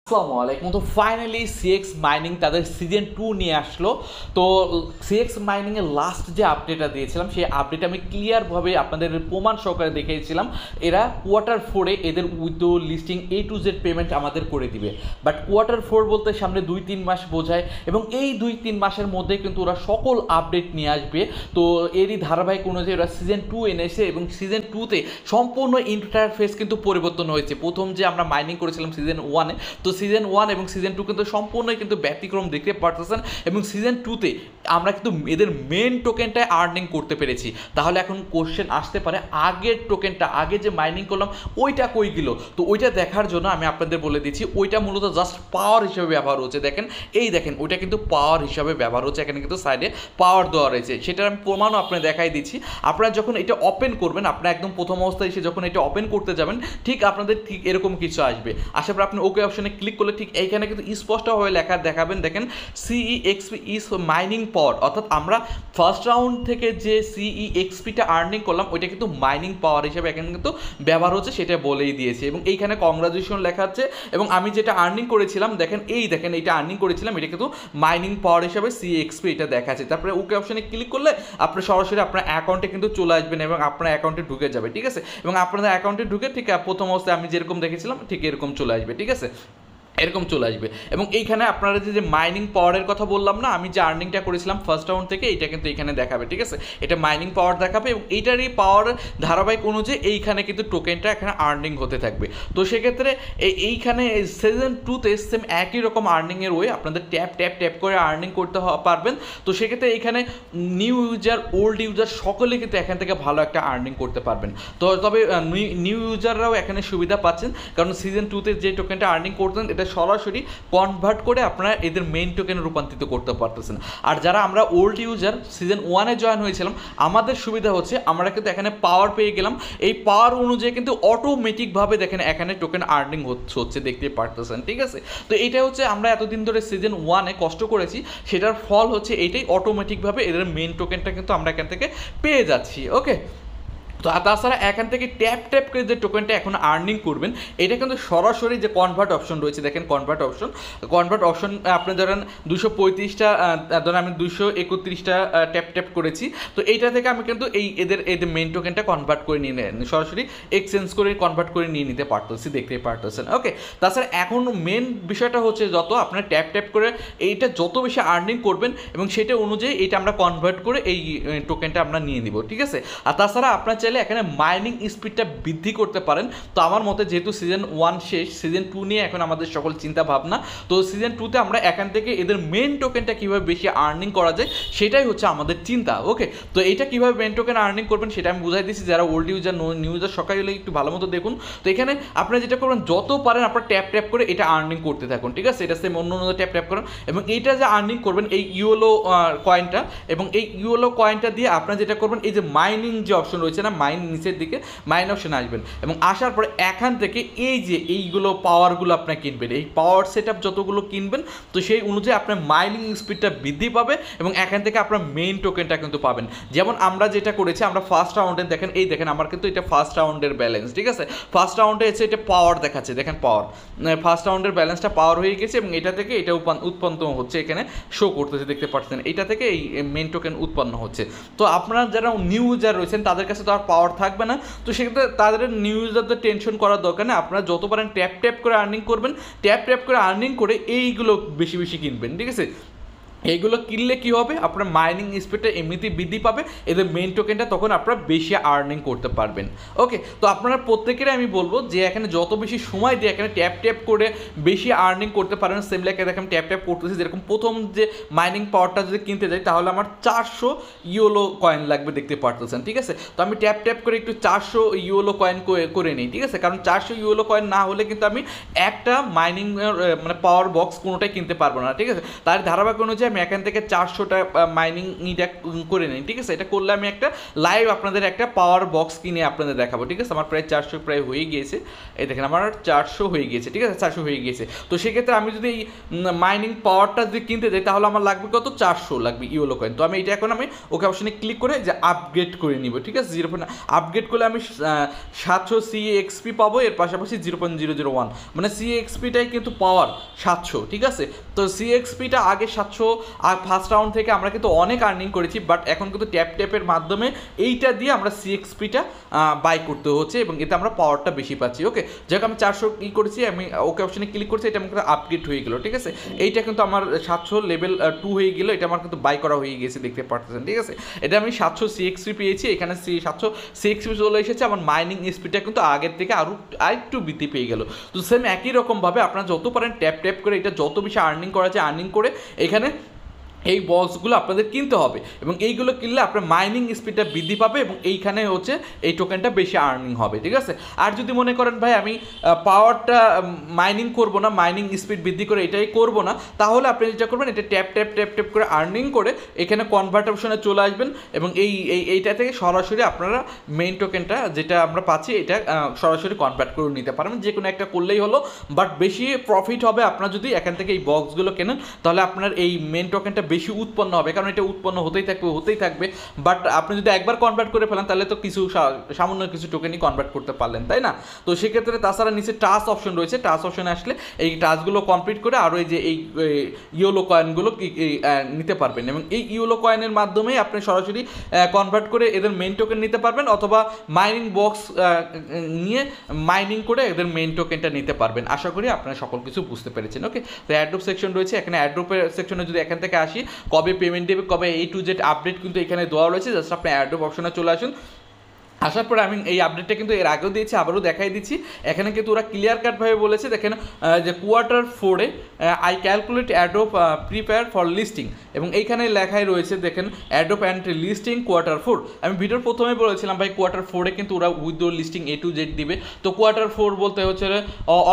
আসসালামু আলাইকুম। তো ফাইনালি সিএক্স মাইনিং তাদের সিজন 2 নিয়ে আসলো। তো সিএক্স মাইনিংয়ের লাস্ট যে আপডেটটা দিয়েছিলাম সেই আপডেট আমি ক্লিয়ারভাবে আপনাদের প্রমাণ সহকারে দেখিয়েছিলাম। এরা কোয়ার্টার 4-এ এদের withdraw listing A to Z payment আমাদের করে দিবে। বাট কোয়ার্টার 4 বলতে সামনে 2-3 মাস বোঝায়, এবং এই 2-3 মাসের মধ্যে কিন্তু ওরা সকল আপডেট নিয়ে আসবে। তো এরই ধারাবাহিক অনুযায়ী ওরা সিজন 2 এনেছে, এবং সিজন 2-তে সম্পূর্ণ ইন্টারফেস কিন্তু পরিবর্তন হয়েছে। প্রথম যে আমরা মাইনিং করেছিলাম সিজন 1-এ, তো সিজন 1 এবং সিজন 2 কিন্তু সম্পূর্ণই কিন্তু ব্যতিক্রম দেখতে পারতেছেন। এবং সিজন 2-তে আমরা কিন্তু এদের মেন টোকেনটায় আর্নিং করতে পেরেছি। তাহলে এখন কোশ্চেন আসতে পারে, আগের টোকেনটা আগে যে মাইনিং করলাম ওইটা কই গেল? তো ওইটা দেখার জন্য আমি আপনাদের বলে দিচ্ছি, ওইটা মূলত জাস্ট পাওয়ার হিসেবে ব্যবহার হচ্ছে। দেখেন, এই দেখেন, ওইটা কিন্তু পাওয়ার হিসাবে ব্যবহার হচ্ছে। এখানে কিন্তু সাইডে পাওয়ার দেওয়া রয়েছে, সেটার আমি প্রমাণও আপনার দেখাই দিচ্ছি। আপনারা যখন এটা ওপেন করবেন, আপনারা একদম প্রথম অবস্থায় এসে যখন এটা ওপেন করতে যাবেন, ঠিক আপনাদের ঠিক এরকম কিছু আসবে। আসার পর আপনি ওকে অপশনে ক্লিক করলে ঠিক এইখানে কিন্তু স্পষ্টভাবে লেখা দেখাবেন। দেখেন, সিইএক্সপি ইজ মাইনিং পাওয়ার, অর্থাৎ আমরা ফার্স্ট রাউন্ড থেকে যে সিইএক্সপিটা আর্নিং করলাম ওইটা কিন্তু মাইনিং পাওয়ার হিসেবে এখানে কিন্তু ব্যবহার হচ্ছে, সেটা বলেই দিয়েছে। এবং এইখানে কংগ্রাচুলেশন লেখা আছে। এবং আমি যেটা আর্নিং করেছিলাম, দেখেন এই দেখেন, এইটা আর্নিং করেছিলাম, এটা কিন্তু মাইনিং পাওয়ার হিসাবে সিএক্সপি এটা দেখাচ্ছে। তারপরে ওকে অপশনে ক্লিক করলে আপনি সরাসরি আপনার অ্যাকাউন্টে কিন্তু চলে আসবেন এবং আপনার অ্যাকাউন্টে ঢুকে যাবে, ঠিক আছে। এবং আপনাদের অ্যাকাউন্টে ঢুকে ঠিক প্রথম অবস্থায় আমি যেরকম দেখেছিলাম ঠিক এরকম চলে আসবে, ঠিক আছে, এরকম চলে আসবে। এবং এইখানে আপনারা যে মাইনিং পাওয়ারের কথা বললাম না, আমি যে আর্নিংটা করেছিলাম ফার্স্ট রাউন্ড থেকে, এইটা কিন্তু এখানে দেখাবে, ঠিক আছে। এটা মাইনিং পাওয়ার দেখাবে, এবং এইটারই পাওয়ার ধারাবাহিক অনুযায়ী এইখানে কিন্তু টোকেনটা এখানে আর্নিং হতে থাকবে। তো সেক্ষেত্রে এইখানে সিজন 2-তে সেম একই রকম আর্নিংয়ের ওয়ে, আপনাদের ট্যাপ ট্যাপ ট্যাপ করে আর্নিং করতে পারবেন। তো সেক্ষেত্রে এইখানে নিউ ইউজার, ওল্ড ইউজার সকলে কিন্তু এখান থেকে ভালো একটা আর্নিং করতে পারবেন। তো তবে নিউ ইউজাররাও এখানে সুবিধা পাচ্ছেন, কারণ সিজন 2-তে যে টোকেনটা আর্নিং করতেন এটা সরাসরি কনভার্ট করে আপনারা এদের মেইন টোকেনে রূপান্তরিত করতে পারতেছেন। আর যারা আমরা ওল্ড ইউজার সিজন 1-এ জয়েন হয়েছিলাম, আমাদের সুবিধা হচ্ছে আমরা কিন্তু এখানে পাওয়ার পেয়ে গেলাম। এই পাওয়ার অনুযায়ী কিন্তু অটোমেটিকভাবে দেখেন এখানে টোকেন আর্নিং হচ্ছে, দেখতে পারতেছেন, ঠিক আছে। তো এইটা হচ্ছে আমরা এতদিন ধরে সিজন 1-এ কষ্ট করেছি, সেটার ফল হচ্ছে এইটাই, অটোমেটিকভাবে এদের মেইন টোকেনটা কিন্তু আমরা এখান থেকে পেয়ে যাচ্ছি। ওকে, তো তাছাড়া এখান থেকে ট্যাপ ট্যাপ করে যে টোকেনটা এখন আর্নিং করবেন, এটা কিন্তু সরাসরি যে কনভার্ট অপশন রয়েছে, দেখেন কনভার্ট অপশন আপনি ধরেন 235টা, ধরেন আমি 231টা ট্যাপ ট্যাপ করেছি, তো এইটা থেকে আমি কিন্তু এদের মেইন টোকেনটা কনভার্ট করে নিয়ে সরাসরি এক্সচেঞ্জ করে কনভার্ট করে নিয়ে নিতে পারতেছি, দেখতেই পারতেছেন। ওকে, তাছাড়া এখন মেন বিষয়টা হচ্ছে যত আপনার ট্যাপ ট্যাপ করে এইটা যত বেশি আর্নিং করবেন, এবং সেটা অনুযায়ী এটা আমরা কনভার্ট করে এই টোকেনটা আমরা নিয়ে নিব, ঠিক আছে। আর তাছাড়া আপনার চাইলে এখানে মাইনিং স্পিডটা বৃদ্ধি করতে পারেন। তো আমার মতে যেহেতু সিজন 1 শেষ, সিজন 2 নিয়ে এখন আমাদের সকল চিন্তা ভাবনা। তো সিজন 2-তে আমরা এখান থেকে এদের মেন টোকেনটা কীভাবে বেশি আর্নিং করা যায় সেটাই হচ্ছে আমাদের চিন্তা। ওকে, তো এটা কীভাবে মেন টোকেন আর্নিং করবেন সেটা আমি বুঝাই দিচ্ছি। যারা ওল্ড ইউজার, নিউ ইউজার সকালে হলে একটু ভালো মতো দেখুন। তো এখানে আপনারা যেটা করবেন, যত পারেন আপনারা ট্যাপ ট্যাপ করে এটা আর্নিং করতে থাকুন, ঠিক আছে। এটা সেম অন্য ট্যাপ ট্যাপ করেন, এবং এইটা যে আর্নিং করবেন এই ইউএলও কয়েনটা, এবং এই ইউএলও কয়েনটা দিয়ে আপনারা যেটা করবেন, এই যে মাইনিং যে অপশন রয়েছে না, মাইন নিচের দিকে মাইন অপশনে আসবেন, এবং আসার পরে এখান থেকে এই যে এইগুলো পাওয়ারগুলো আপনার কিনবেন, এই পাওয়ার সেট আপ যতগুলো কিনবেন, তো সেই অনুযায়ী আপনার মাইনিং স্পিডটা বৃদ্ধি পাবে, এবং এখান থেকে আপনার মেইন টোকেনটা কিন্তু পাবেন। যেমন আমরা যেটা করেছি, আমরা ফার্স্ট রাউন্ডে দেখেন, এই দেখেন আমার কিন্তু এটা ফার্স্ট রাউন্ডের ব্যালেন্স, ঠিক আছে। ফার্স্ট রাউন্ডে এসে এটা পাওয়ার দেখাচ্ছে, দেখেন পাওয়ার, ফার্স্ট রাউন্ডের ব্যালেন্সটা পাওয়ার হয়ে গেছে, এবং এটা থেকে এটা উৎপন্ন হচ্ছে, এখানে শো করতেছে, দেখতে পাচ্ছেন, এটা থেকে এই মেইন টোকেন উৎপন্ন হচ্ছে। তো আপনারা যারা নিউ ইউজার রয়েছেন তাদের কাছে তো আর পাওয়ার থাকবে না, তো সেক্ষেত্রে তাদের নিউ ইউজারদের টেনশন করার দরকার নেই। আপনারা যত পারেন ট্যাপ ট্যাপ করে আর্নিং করবেন, ট্যাপ ট্যাপ করে আর্নিং করে এইগুলো বেশি বেশি কিনবেন, ঠিক আছে। এইগুলো কিনলে কী হবে, আপনার মাইনিং স্পিডটা এমনিতেই বৃদ্ধি পাবে, এদের মেইন টোকেনটা তখন আপনারা বেশি আর্নিং করতে পারবেন। ওকে, তো আপনারা প্রত্যেকেরই আমি বলবো যে এখানে যত বেশি সময় দিয়ে এখানে ট্যাপ ট্যাপ করে বেশি আর্নিং করতে পারেন। সেম লাইক দেখেন ট্যাপ ট্যাপ করতেছি, যেরকম প্রথম যে মাইনিং পাওয়ারটা যদি কিনতে যাই তাহলে আমার 400 ইউএলও কয়েন লাগবে, দেখতে পারতেছেন, ঠিক আছে। তো আমি ট্যাপ ট্যাপ করে একটু 400 ইউএলও কয়েন করে নিই, ঠিক আছে, কারণ 400 ইউএলও কয়েন না হলে কিন্তু আমি একটা মাইনিং মানে পাওয়ার বক্স কোনোটাই কিনতে পারবো না, ঠিক আছে। তার ধারাবাহিক অনুযায়ী আমি এখান থেকে 400টা মাইনিং এটা করে নিই, ঠিক আছে। এটা করলে আমি একটা লাইভ আপনাদের একটা পাওয়ার বক্স কিনে আপনাদের দেখাবো, ঠিক আছে। আমার প্রায় 400 প্রায় হয়ে গিয়েছে, এই দেখেন আমার 400 হয়ে গিয়েছে, ঠিক আছে, 400 হয়ে গিয়েছে। তো সেক্ষেত্রে আমি যদি এই মাইনিং পাওয়ারটা যদি কিনতে যাই তাহলে আমার লাগবে কত, 400 লাগবে ইওলো কয়েন। তো আমি এটা এখন আমি ওকে অপশনে ক্লিক করে যে আপগ্রেড করে নিব, ঠিক আছে। 0 আপগ্রেড করলে আমি 700 CXP পাবো, এর পাশাপাশি 0.001 মানে CXPটাই কিন্তু পাওয়ার 700, ঠিক আছে। তো CXPটা আগে 700 আর ফার্স্ট রাউন্ড থেকে আমরা কিন্তু অনেক আর্নিং করেছি, বাট এখন কিন্তু ট্যাপের মাধ্যমে এইটা দিয়ে আমরা CXPটা বাই করতে হচ্ছে এবং এতে আমরা পাওয়ারটা বেশি পাচ্ছি। ওকে, যাক আমি 400 ই করেছি, আমি ওকে অপশনে ক্লিক করছি, এটা আমাকে আপগ্রেড হয়ে গেল, ঠিক আছে। এইটা কিন্তু আমার 700 লেভেল 2 হয়ে গেল, এটা আমার কিন্তু বাই করা হয়ে গেছে, দেখতে পাচ্ছেন, ঠিক আছে। এটা আমি 700 CXP পেয়েছি, এখানে 700 CXP চলে এসেছে, আমার মাইনিং স্পিডটা কিন্তু আগের থেকে আরেকটু বৃদ্ধি পেয়ে গেল। তো সেম একই রকমভাবে আপনারা যত পারেন ট্যাপ করে এটা যত বেশি আর্নিং করা যায় আর্নিং করে এখানে এই বক্সগুলো আপনাদের কিনতে হবে এবং এইগুলো কিনলে আপনার মাইনিং স্পিডটা বৃদ্ধি পাবে এবং এইখানে হচ্ছে এই টোকেনটা বেশি আর্নিং হবে, ঠিক আছে। আর যদি মনে করেন ভাই আমি পাওয়ারটা মাইনিং করব না, মাইনিং স্পিড বৃদ্ধি করে এটাই করব না, তাহলে আপনি যেটা করবেন এটা ট্যাপ করে আর্নিং করে এখানে কনভার্ট অপশনে চলে আসবেন এবং এইটা থেকে সরাসরি আপনারা মেইন টোকেনটা যেটা আমরা পাচ্ছি এটা সরাসরি কনভার্ট করে নিতে পারবেন, যে কোনো একটা করলেই হলো। বাট বেশি প্রফিট হবে আপনারা যদি এখান থেকে এই বক্সগুলো কেনেন, তাহলে আপনার এই মেইন টোকেনটা বেশি উৎপন্ন হবে, কারণ এটা উৎপন্ন হতেই থাকবে। বাট আপনি যদি একবার কনভার্ট করে ফেলেন তাহলে তো কিছু সামান্য কিছু টোকেনই কনভার্ট করতে পারলেন, তাই না। তো সেক্ষেত্রে তাছাড়া নিচে টাচ অপশন রয়েছে, টাচ অপশনে আসলে এই টাচগুলো কমপ্লিট করে আরও এই যে এই ইওলো কয়েনগুলো নিতে পারবেন এবং এই ইওলো কয়েনের মাধ্যমেই আপনি সরাসরি কনভার্ট করে এদের মেইন টোকেন নিতে পারবেন অথবা মাইনিং বক্স নিয়ে মাইনিং করে এদের মেইন টোকেনটা নিতে পারবেন। আশা করি আপনারা সকল কিছু বুঝতে পেরেছেন। ওকে, তো অ্যাড্রপ সেকশন রয়েছে, এখানে অ্যাড্রপের সেকশনে যদি এখান থেকে আসি কবে পেমেন্ট দেবে, কবে A to Z আপডেট কিন্তু এখানে দেওয়া রয়েছে, জাস্ট আপনি অ্যাড্রপ অপশনে চলে আসুন। আসার পরে আমি এই আপডেটটা কিন্তু এর আগেও দিয়েছি, আবারও দেখাই দিচ্ছি। এখানে কিন্তু ওরা ক্লিয়ার কাটভাবে বলেছে, দেখেন যে Q4 I calculate Adobe prepare for listing এবং এইখানে লেখাই রয়েছে দেখেন অ্যাডোপ অ্যান্ড লিস্টিং Q4। আমি ভিডিওর প্রথমে বলেছিলাম ভাই Q4 কিন্তু ওরা withdraw listing A to Z দিবে। তো Q4 বলতে হচ্ছে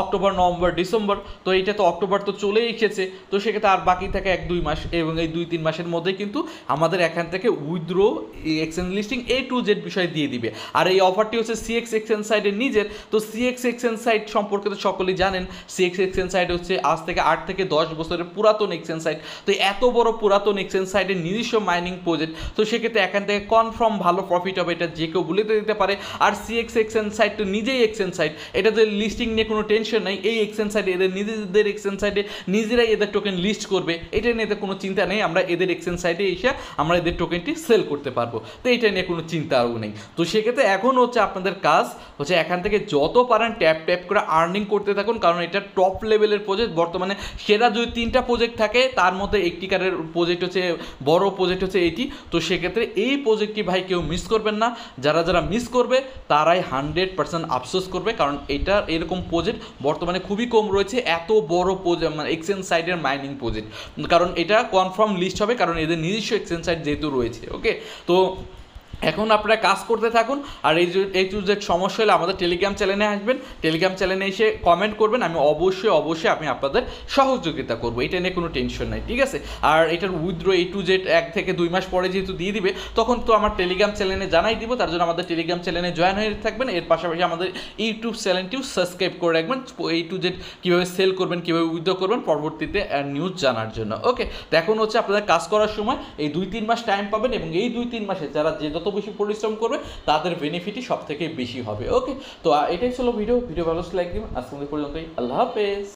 অক্টোবর, নভেম্বর, ডিসেম্বর। তো এইটা তো অক্টোবর তো চলেই এসেছে, তো সেক্ষেত্রে আর বাকি থাকে 1-2 মাস এবং এই 2-3 মাসের মধ্যে কিন্তু আমাদের এখান থেকে withdraw exchange listing A to Z বিষয় দিয়ে দিবে। আর এই অফারটি হচ্ছে CX এক্সচেঞ্জ সাইটের নিজের। তো CX এক্সচেঞ্জ সাইট সম্পর্কে তো সকলেই জানেন, CX এক্সচেঞ্জ সাইট হচ্ছে আজ থেকে 8 থেকে 10 বছরের পুরাতন এক্সচেঞ্জ সাইট। তো এত বড় পুরাতন এক্সচেঞ্জ সাইটের নিজস্ব মাইনিং প্রজেক্ট, তো সেক্ষেত্রে এখান থেকে কনফার্ম ভালো প্রফিট হবে, এটা যে কেউ বলে দিতে পারে। আর CX এক্সচেঞ্জ সাইট তো নিজেই এক্সচেঞ্জ সাইট, এটাতে লিস্টিং নিয়ে কোনো টেনশন নাই। এই এক্সচেঞ্জ সাইটে এদের নিজেদের এক্সচেঞ্জ সাইটে নিজেরাই এদের টোকেন লিস্ট করবে, এটা নিয়ে এদের কোনো চিন্তা নেই। আমরা এদের এক্সচেঞ্জ সাইটে এসে আমরা এদের টোকেনটি সেল করতে পারবো, তো এটা নিয়ে কোনো চিন্তাও নেই। তো সেক্ষেত্রে এখন হচ্ছে আপনাদের কাজ হচ্ছে এখান থেকে যত পারেন ট্যাপ করে আর্নিং করতে থাকুন, কারণ এটা টপ লেভেলের প্রজেক্ট। বর্তমানে সেরা যদি 3টা প্রজেক্ট থাকে তার মধ্যে একটি কারের প্রজেক্ট হচ্ছে বড় প্রজেক্ট হচ্ছে এটি। তো সেক্ষেত্রে এই প্রজেক্টটি ভাই কেউ মিস করবেন না, যারা মিস করবে তারাই 100% আফসোস করবে, কারণ এটা এরকম প্রজেক্ট বর্তমানে খুবই কম রয়েছে, এত বড় প্রজেক্ট মানে এক্সচেঞ্জ সাইটের মাইনিং প্রজেক্ট। কারণ এটা কনফার্ম লিস্ট হবে, কারণ এদের নিজস্ব এক্সচেঞ্জ সাইট যেহেতু রয়েছে। ওকে, তো এখন আপনারা কাজ করতে থাকুন। আর এই যে সমস্যা হলে আমাদের টেলিগ্রাম চ্যানেলে আসবেন, টেলিগ্রাম চ্যানেলে এসে কমেন্ট করবেন, আমি অবশ্যই আমি আপনাদের সহযোগিতা করবো, এটা নিয়ে কোনো টেনশন নাই, ঠিক আছে। আর এটার উইথড্র A to Z 1 থেকে 2 মাস পরে যেহেতু দিয়ে দিবে, তখন তো আমার টেলিগ্রাম চ্যানেলে জানাই দিব, তার জন্য আমাদের টেলিগ্রাম চ্যানেলে জয়েন হয়ে থাকবেন। এর পাশাপাশি আমাদের ইউটিউব চ্যানেলটিও সাবস্ক্রাইব করে রাখবেন A to Z কীভাবে সেল করবেন, কীভাবে উইথড্র করবেন পরবর্তীতে নিউজ জানার জন্য। ওকে, তো এখন হচ্ছে আপনাদের কাজ করার সময় এই 2-3 মাস টাইম পাবেন এবং এই 2-3 মাসে যারা যত বেশি পরিশ্রম করবে তাদের বেনিফিটই সব থেকে বেশি হবে। ওকে, তো এটাই ছিল ভিডিও ভালো লাগলে আজকে পর্যন্তই। আল্লাহ হাফেজ।